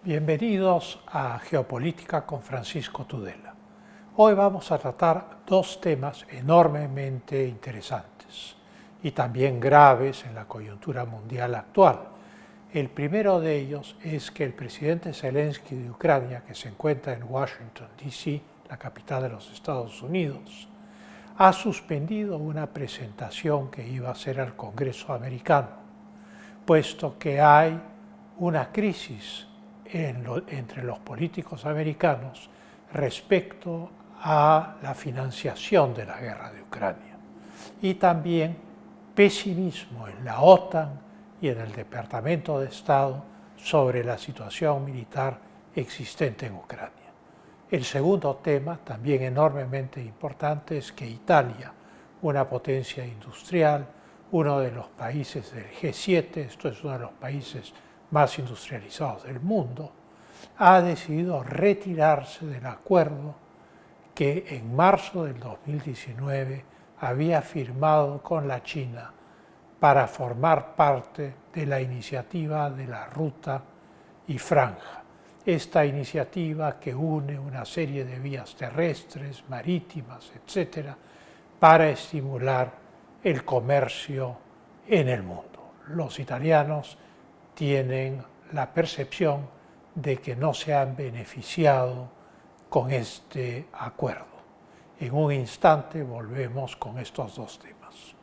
Bienvenidos a Geopolítica con Francisco Tudela. Hoy vamos a tratar dos temas enormemente interesantes y también graves en la coyuntura mundial actual. El primero de ellos es que el presidente Zelensky de Ucrania, que se encuentra en Washington, D.C., la capital de los Estados Unidos, ha suspendido una presentación que iba a hacer al Congreso americano, puesto que hay una crisis entre los políticos americanos respecto a la financiación de la guerra de Ucrania y también pesimismo en la OTAN y en el Departamento de Estado sobre la situación militar existente en Ucrania. El segundo tema, también enormemente importante, es que Italia, una potencia industrial, uno de los países del G7, esto es uno de los países más industrializados del mundo, ha decidido retirarse del acuerdo que en marzo del 2019 había firmado con la China para formar parte de la iniciativa de la Ruta y Franja. Esta iniciativa que une una serie de vías terrestres, marítimas, etcétera, para estimular el comercio en el mundo. Los italianos tienen la percepción de que no se han beneficiado con este acuerdo. En un instante volvemos con estos dos temas.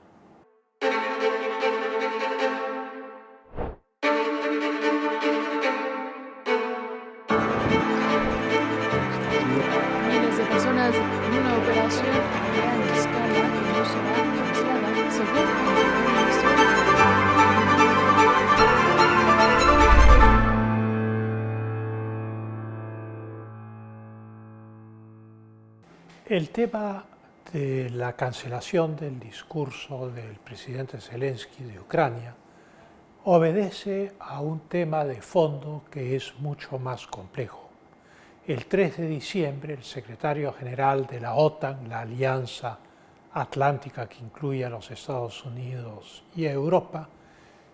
Miles de personas en una operación a gran escala que no será anunciada según El tema de la cancelación del discurso del presidente Zelensky de Ucrania obedece a un tema de fondo que es mucho más complejo. El 3 de diciembre, el secretario general de la OTAN, la Alianza Atlántica que incluye a los Estados Unidos y a Europa,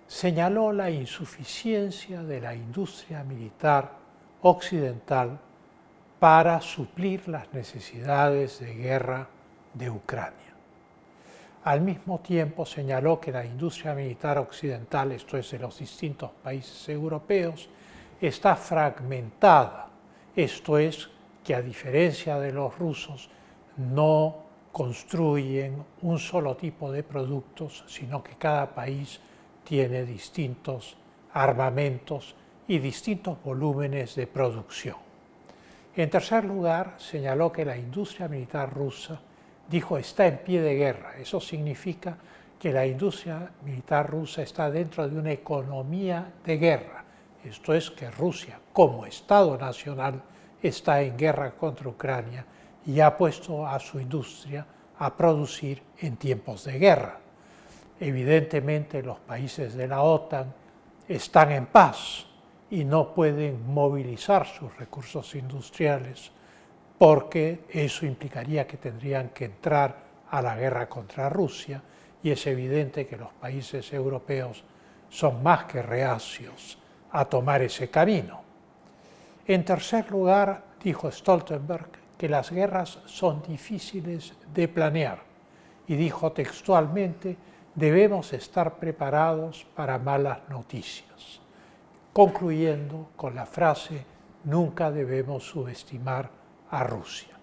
señaló la insuficiencia de la industria militar occidental para suplir las necesidades de guerra de Ucrania. Al mismo tiempo señaló que la industria militar occidental, esto es de los distintos países europeos, está fragmentada, esto es que a diferencia de los rusos no construyen un solo tipo de productos, sino que cada país tiene distintos armamentos y distintos volúmenes de producción. En tercer lugar, señaló que la industria militar rusa, dijo, está en pie de guerra. Eso significa que la industria militar rusa está dentro de una economía de guerra. Esto es que Rusia, como Estado nacional, está en guerra contra Ucrania y ha puesto a su industria a producir en tiempos de guerra. Evidentemente, los países de la OTAN están en paz y no pueden movilizar sus recursos industriales porque eso implicaría que tendrían que entrar a la guerra contra Rusia y es evidente que los países europeos son más que reacios a tomar ese camino. En tercer lugar, dijo Stoltenberg que las guerras son difíciles de planear y dijo textualmente, debemos estar preparados para malas noticias, concluyendo con la frase, nunca debemos subestimar a Rusia.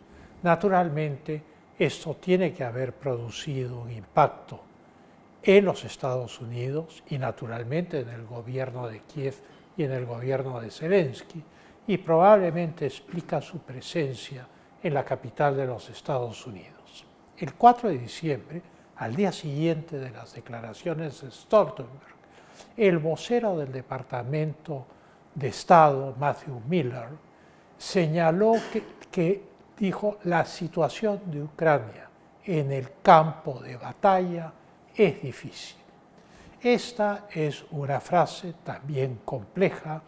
Naturalmente, esto tiene que haber producido un impacto en los Estados Unidos y naturalmente en el gobierno de Kiev y en el gobierno de Zelensky, y probablemente explica su presencia en la capital de los Estados Unidos. El 4 de diciembre, al día siguiente de las declaraciones de Stoltenberg, el vocero del Departamento de Estado, Matthew Miller, señaló que dijo, la situación de Ucrania en el campo de batalla es difícil. Esta es una frase también compleja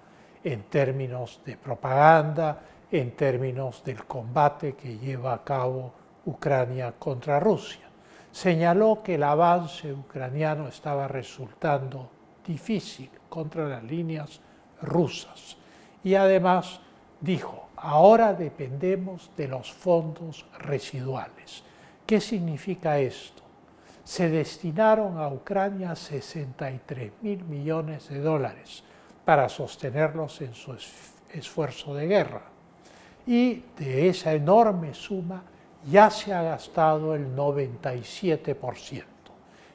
en términos de propaganda, en términos del combate que lleva a cabo Ucrania contra Rusia. Señaló que el avance ucraniano estaba resultando difícil contra las líneas rusas Y además dijo, ahora dependemos de los fondos residuales. ¿Qué significa esto? Se destinaron a Ucrania 63.000 millones de dólares para sostenerlos en su esfuerzo de guerra. Y de esa enorme suma ya se ha gastado el 97%.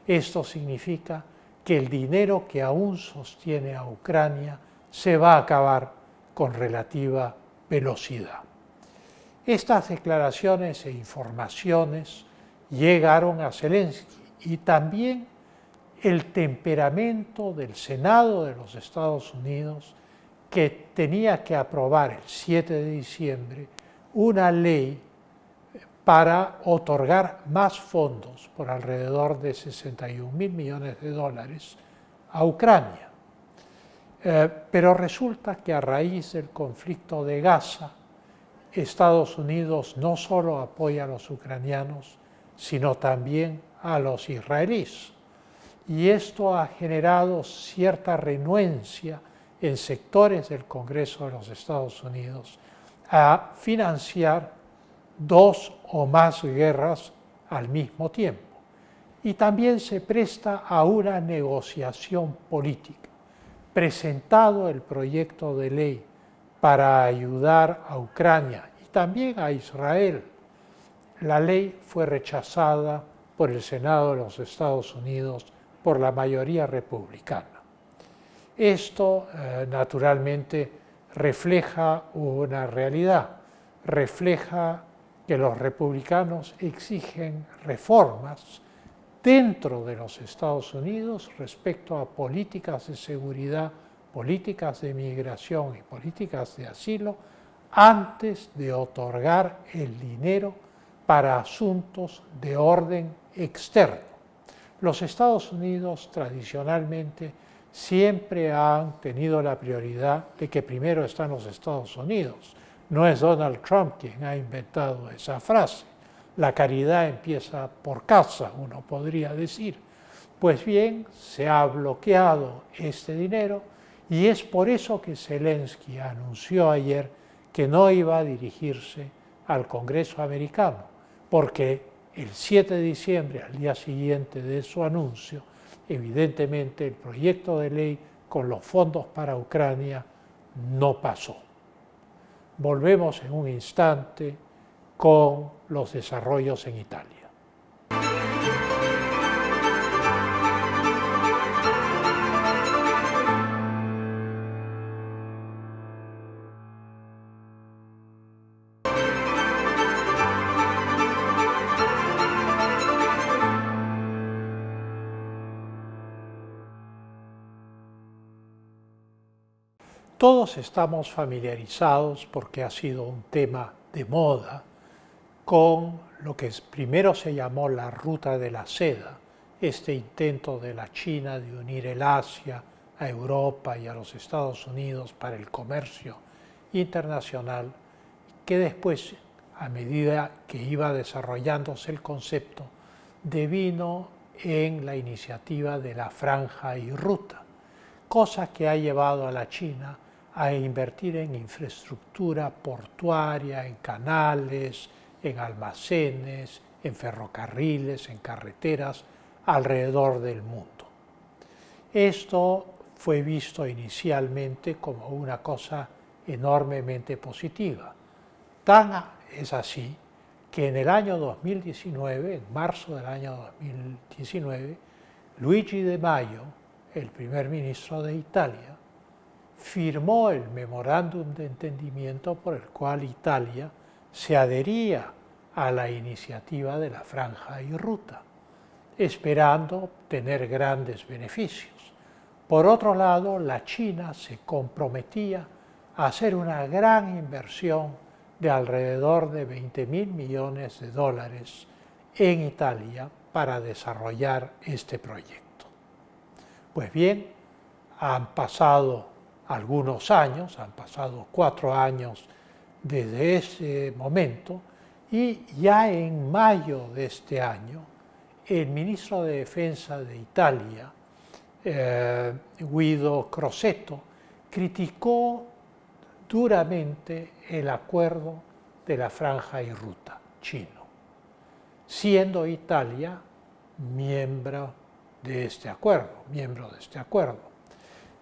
Esto significa que el dinero que aún sostiene a Ucrania se va a acabar con relativa velocidad. Estas declaraciones e informaciones llegaron a Zelensky y también el temperamento del Senado de los Estados Unidos, que tenía que aprobar el 7 de diciembre una ley para otorgar más fondos por alrededor de 61.000 millones de dólares a Ucrania. Pero resulta que a raíz del conflicto de Gaza, Estados Unidos no solo apoya a los ucranianos, sino también a los israelíes. Y esto ha generado cierta renuencia en sectores del Congreso de los Estados Unidos a financiar dos o más guerras al mismo tiempo. Y también se presta a una negociación política. Presentado el proyecto de ley para ayudar a Ucrania y también a Israel, la ley fue rechazada por el Senado de los Estados Unidos por la mayoría republicana. Esto, naturalmente, refleja una realidad, refleja que los republicanos exigen reformas dentro de los Estados Unidos respecto a políticas de seguridad, políticas de migración y políticas de asilo antes de otorgar el dinero para asuntos de orden externo. Los Estados Unidos tradicionalmente siempre han tenido la prioridad de que primero están los Estados Unidos. No es Donald Trump quien ha inventado esa frase. La caridad empieza por casa, uno podría decir. Pues bien, se ha bloqueado este dinero y es por eso que Zelensky anunció ayer que no iba a dirigirse al Congreso americano, porque el 7 de diciembre, al día siguiente de su anuncio, evidentemente el proyecto de ley con los fondos para Ucrania no pasó. Volvemos en un instante con los desarrollos en Italia. Todos estamos familiarizados, porque ha sido un tema de moda, con lo que primero se llamó la Ruta de la Seda, este intento de la China de unir el Asia a Europa y a los Estados Unidos para el comercio internacional, que después, a medida que iba desarrollándose el concepto, devino en la iniciativa de la Franja y Ruta, cosa que ha llevado a la China a invertir en infraestructura portuaria, en canales, en almacenes, en ferrocarriles, en carreteras alrededor del mundo. Esto fue visto inicialmente como una cosa enormemente positiva. Tan es así que en el año 2019, en marzo del año 2019, Luigi De Maio, el primer ministro de Italia, firmó el memorándum de entendimiento por el cual Italia se adhería a la iniciativa de la Franja y Ruta, esperando obtener grandes beneficios. Por otro lado, la China se comprometía a hacer una gran inversión de alrededor de 20.000 millones de dólares en Italia para desarrollar este proyecto. Pues bien, han pasado algunos años, han pasado 4 años desde ese momento, y ya en mayo de este año, el ministro de Defensa de Italia, Guido Crosetto, criticó duramente el acuerdo de la Franja y Ruta chino, siendo Italia miembro de este acuerdo.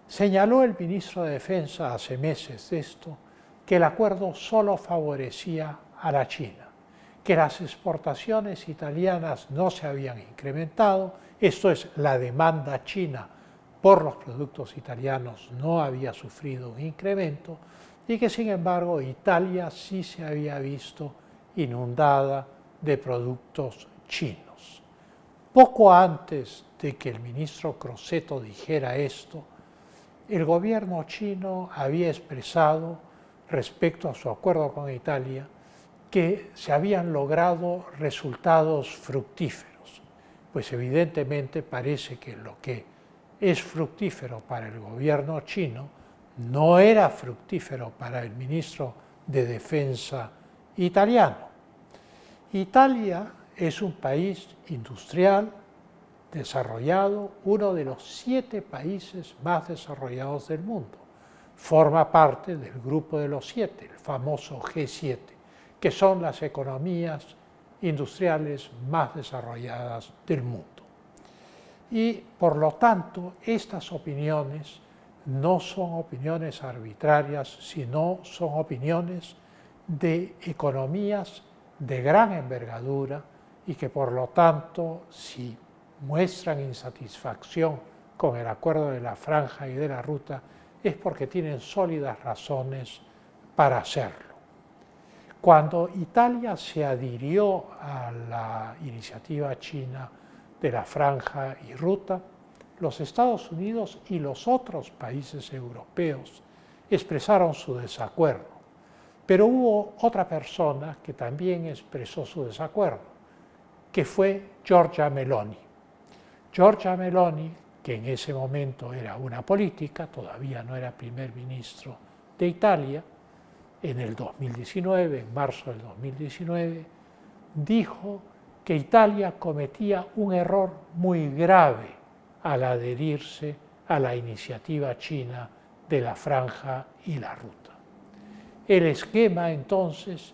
Señaló el ministro de Defensa hace meses de esto que el acuerdo solo favorecía a la China, que las exportaciones italianas no se habían incrementado, esto es, la demanda china por los productos italianos no había sufrido un incremento y que sin embargo Italia sí se había visto inundada de productos chinos. Poco antes de que el ministro Crosetto dijera esto, el gobierno chino había expresado respecto a su acuerdo con Italia que se habían logrado resultados fructíferos, pues evidentemente parece que lo que es fructífero para el gobierno chino no era fructífero para el ministro de Defensa italiano. Italia es un país industrial, desarrollado, uno de los 7 países más desarrollados del mundo. Forma parte del grupo de los 7, el famoso G7, que son las economías industriales más desarrolladas del mundo. Y por lo tanto, estas opiniones no son opiniones arbitrarias, sino son opiniones de economías de gran envergadura y que por lo tanto, si muestran insatisfacción con el acuerdo de la Franja y de la Ruta, es porque tienen sólidas razones para hacerlo. Cuando Italia se adhirió a la iniciativa china de la Franja y Ruta, los Estados Unidos y los otros países europeos expresaron su desacuerdo. Pero hubo otra persona que también expresó su desacuerdo, que fue Giorgia Meloni. Giorgia Meloni, que en ese momento era una política, todavía no era primer ministro de Italia, en el 2019, en marzo del 2019, dijo que Italia cometía un error muy grave al adherirse a la iniciativa china de la Franja y la Ruta. El esquema, entonces,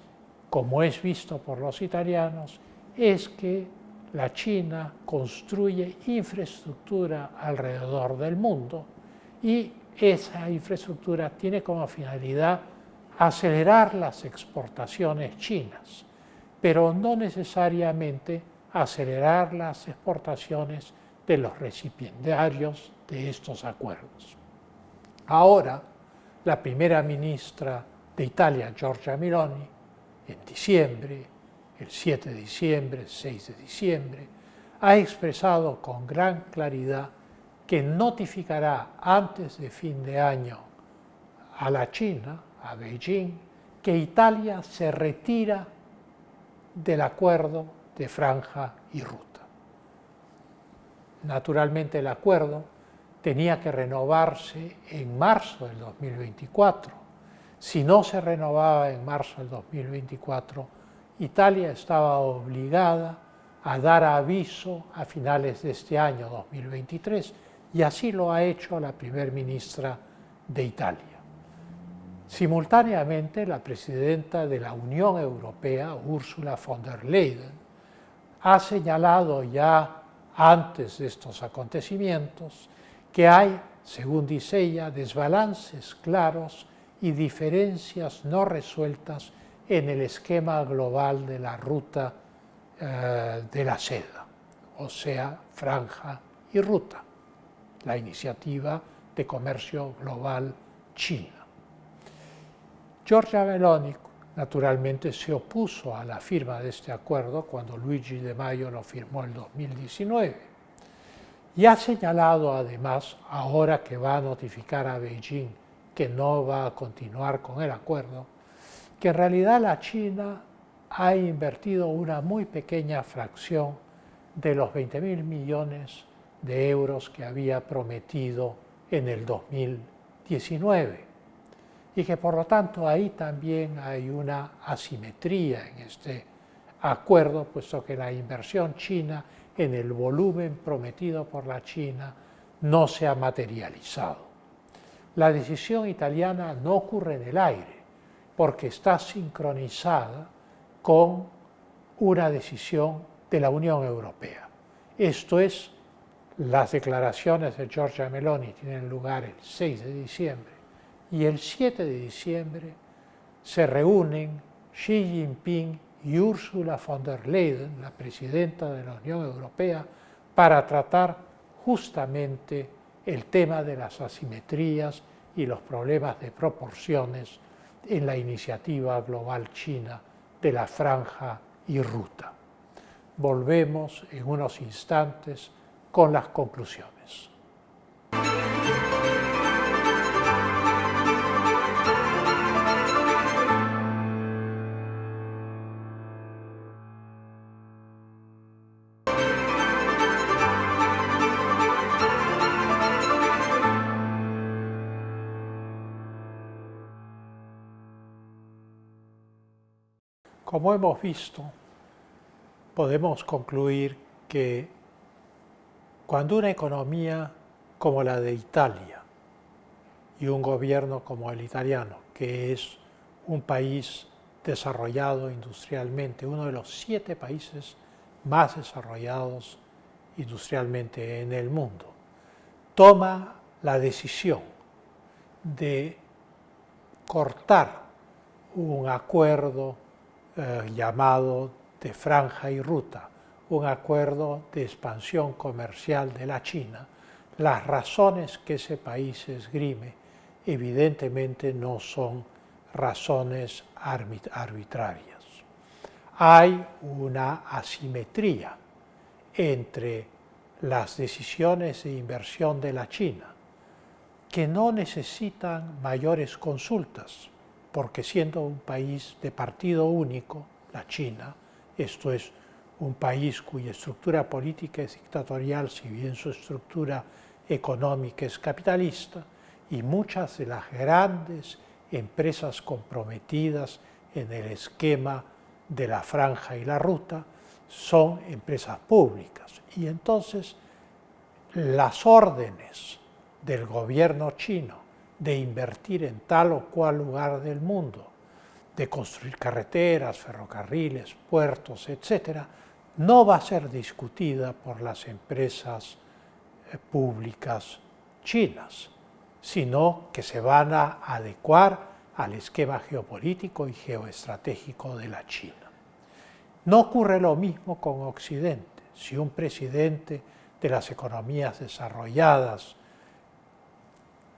como es visto por los italianos, es que la China construye infraestructura alrededor del mundo y esa infraestructura tiene como finalidad acelerar las exportaciones chinas, pero no necesariamente acelerar las exportaciones de los recipiendarios de estos acuerdos. Ahora, la primera ministra de Italia, Giorgia Meloni, en diciembre, el 7 de diciembre, el 6 de diciembre, ha expresado con gran claridad que notificará antes de fin de año a la China, a Beijing, que Italia se retira del acuerdo de Franja y Ruta. Naturalmente el acuerdo tenía que renovarse en marzo del 2024. Si no se renovaba en marzo del 2024, Italia estaba obligada a dar aviso a finales de este año 2023 y así lo ha hecho la primer ministra de Italia. Simultáneamente, la presidenta de la Unión Europea, Ursula von der Leyen, ha señalado ya antes de estos acontecimientos que hay, según dice ella, desbalances claros y diferencias no resueltas en el esquema global de la ruta de la seda, o sea, Franja y Ruta, la iniciativa de comercio global china. Giorgia Meloni, naturalmente, se opuso a la firma de este acuerdo cuando Luigi Di Maio lo firmó en 2019 y ha señalado además, ahora que va a notificar a Beijing que no va a continuar con el acuerdo, que en realidad la China ha invertido una muy pequeña fracción de los 20.000 millones de euros que había prometido en el 2019 y que por lo tanto ahí también hay una asimetría en este acuerdo, puesto que la inversión china en el volumen prometido por la China no se ha materializado. La decisión italiana no ocurre en el aire, porque está sincronizada con una decisión de la Unión Europea. Esto es, las declaraciones de Giorgia Meloni tienen lugar el 6 de diciembre y el 7 de diciembre se reúnen Xi Jinping y Ursula von der Leyen, la presidenta de la Unión Europea, para tratar justamente el tema de las asimetrías y los problemas de proporciones en la iniciativa global china de la franja y ruta. Volvemos en unos instantes con las conclusiones. Como hemos visto, podemos concluir que cuando una economía como la de Italia y un gobierno como el italiano, que es un país desarrollado industrialmente, uno de los 7 países más desarrollados industrialmente en el mundo, toma la decisión de cortar un acuerdo llamado de franja y ruta, un acuerdo de expansión comercial de la China, las razones que ese país esgrime evidentemente no son razones arbitrarias. Hay una asimetría entre las decisiones de inversión de la China, que no necesitan mayores consultas, porque siendo un país de partido único, la China, esto es un país cuya estructura política es dictatorial, si bien su estructura económica es capitalista, y muchas de las grandes empresas comprometidas en el esquema de la franja y la ruta son empresas públicas. Y entonces las órdenes del gobierno chino de invertir en tal o cual lugar del mundo, de construir carreteras, ferrocarriles, puertos, etc., no va a ser discutida por las empresas públicas chinas, sino que se van a adecuar al esquema geopolítico y geoestratégico de la China. No ocurre lo mismo con Occidente. Si un presidente de las economías desarrolladas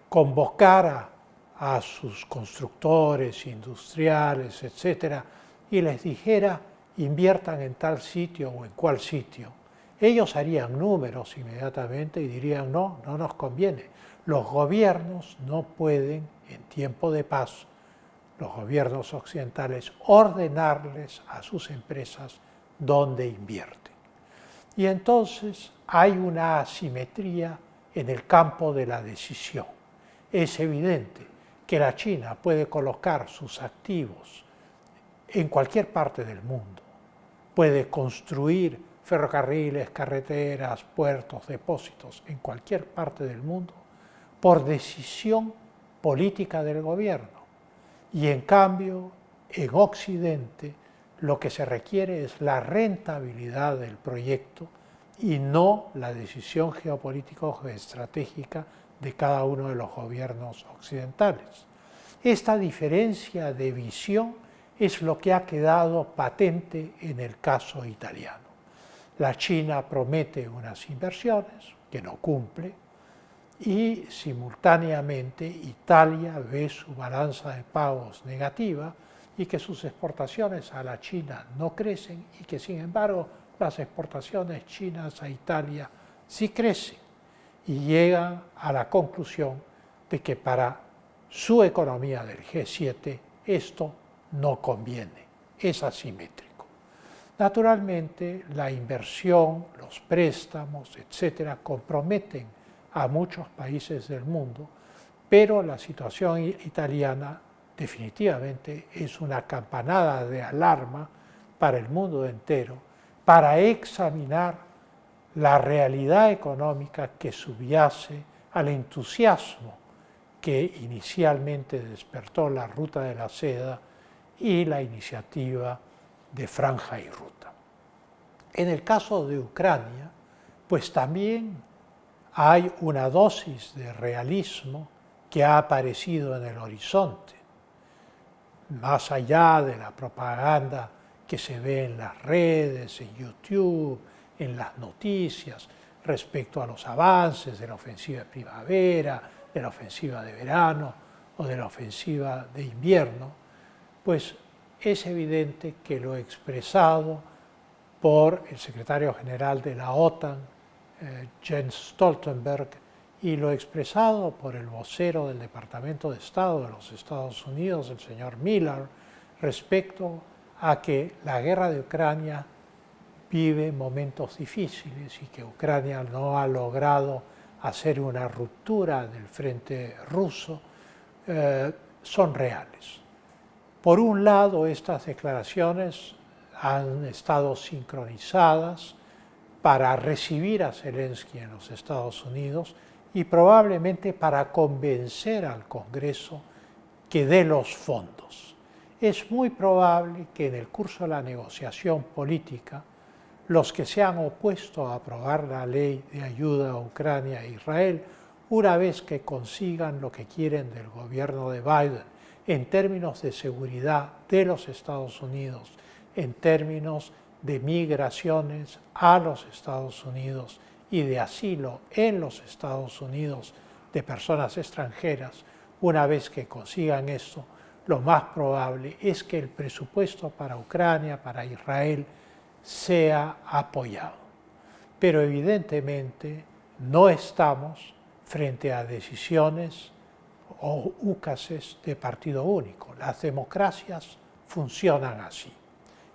convocara a sus constructores, industriales, etc., y les dijera inviertan en tal sitio o en cual sitio, ellos harían números inmediatamente y dirían no, no nos conviene. Los gobiernos no pueden, en tiempo de paz, los gobiernos occidentales, ordenarles a sus empresas dónde invierten. Y entonces hay una asimetría en el campo de la decisión. Es evidente que la China puede colocar sus activos en cualquier parte del mundo, puede construir ferrocarriles, carreteras, puertos, depósitos en cualquier parte del mundo por decisión política del gobierno. Y en cambio, en Occidente, lo que se requiere es la rentabilidad del proyecto y no la decisión geopolítica o geoestratégica de cada uno de los gobiernos occidentales. Esta diferencia de visión es lo que ha quedado patente en el caso italiano. La China promete unas inversiones que no cumple y simultáneamente Italia ve su balanza de pagos negativa y que sus exportaciones a la China no crecen y que sin embargo las exportaciones chinas a Italia sí crecen y llegan a la conclusión de que para su economía del G7 esto no conviene, es asimétrico. Naturalmente, la inversión, los préstamos, etcétera, comprometen a muchos países del mundo, pero la situación italiana definitivamente es una campanada de alarma para el mundo entero, para examinar la realidad económica que subyace al entusiasmo que inicialmente despertó la Ruta de la Seda y la iniciativa de Franja y Ruta. En el caso de Ucrania, pues también hay una dosis de realismo que ha aparecido en el horizonte, más allá de la propaganda que se ve en las redes, en YouTube, en las noticias, respecto a los avances de la ofensiva de primavera, de la ofensiva de verano o de la ofensiva de invierno, pues es evidente que lo expresado por el secretario general de la OTAN, Jens Stoltenberg, y lo expresado por el vocero del Departamento de Estado de los Estados Unidos, el señor Miller, respecto a que la guerra de Ucrania vive momentos difíciles y que Ucrania no ha logrado hacer una ruptura del frente ruso, son reales. Por un lado, estas declaraciones han estado sincronizadas para recibir a Zelensky en los Estados Unidos y probablemente para convencer al Congreso que dé los fondos. Es muy probable que en el curso de la negociación política, los que se han opuesto a aprobar la ley de ayuda a Ucrania e Israel, una vez que consigan lo que quieren del gobierno de Biden en términos de seguridad de los Estados Unidos, en términos de migraciones a los Estados Unidos y de asilo en los Estados Unidos de personas extranjeras, una vez que consigan esto, lo más probable es que el presupuesto para Ucrania, para Israel, sea apoyado. Pero evidentemente no estamos frente a decisiones o úcases de partido único. Las democracias funcionan así.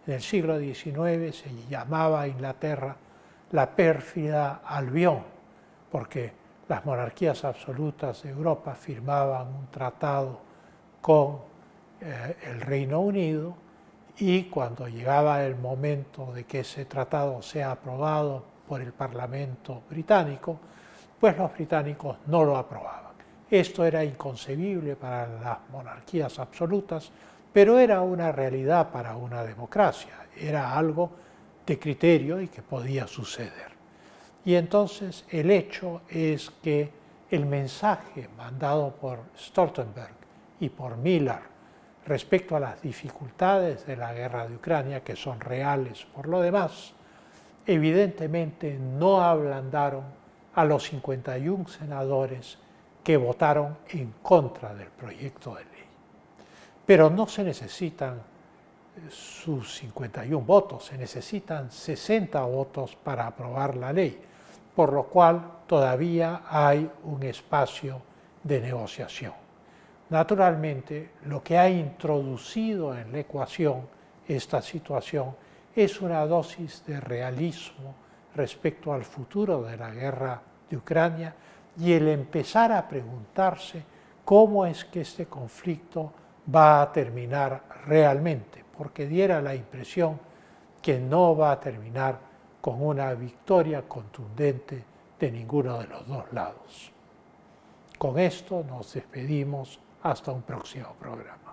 En el siglo XIX se llamaba a Inglaterra la pérfida Albión, porque las monarquías absolutas de Europa firmaban un tratado con el Reino Unido y cuando llegaba el momento de que ese tratado sea aprobado por el Parlamento británico, pues los británicos no lo aprobaban. Esto era inconcebible para las monarquías absolutas, pero era una realidad para una democracia, era algo de criterio y que podía suceder. Y entonces el hecho es que el mensaje mandado por Stoltenberg y por Miller respecto a las dificultades de la guerra de Ucrania, que son reales por lo demás, evidentemente no ablandaron a los 51 senadores que votaron en contra del proyecto de ley. Pero no se necesitan sus 51 votos, se necesitan 60 votos para aprobar la ley, por lo cual todavía hay un espacio de negociación. Naturalmente, lo que ha introducido en la ecuación esta situación es una dosis de realismo respecto al futuro de la guerra de Ucrania y el empezar a preguntarse cómo es que este conflicto va a terminar realmente, porque diera la impresión que no va a terminar con una victoria contundente de ninguno de los dos lados. Con esto nos despedimos hasta un próximo programa.